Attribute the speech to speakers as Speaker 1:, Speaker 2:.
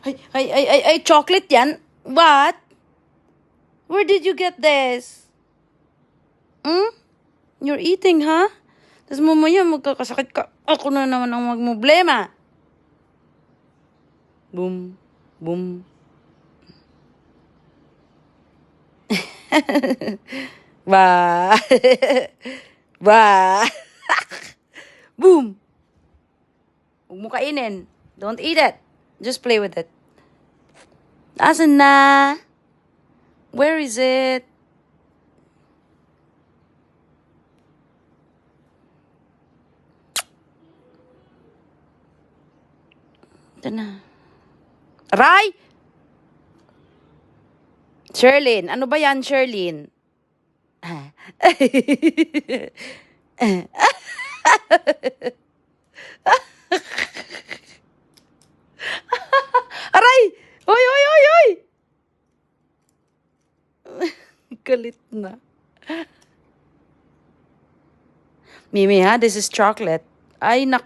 Speaker 1: Ay, chocolate yan? What? Where did you get this? You're eating, huh? Tapos mamaya magkakasakit ka. Ako na naman ang magmoblema. Boom. Boom. Ba. Ba. Boom. Huwag mo kainin. Don't eat it. Just play with it. Asan na? Where is it? Ito na. Aray! Sherlyn. Ano ba yan, Sherlyn? Aray! Hoy, hoy, hoy, hoy! Galit na. Mimi, ha? This is chocolate. Ay, nak...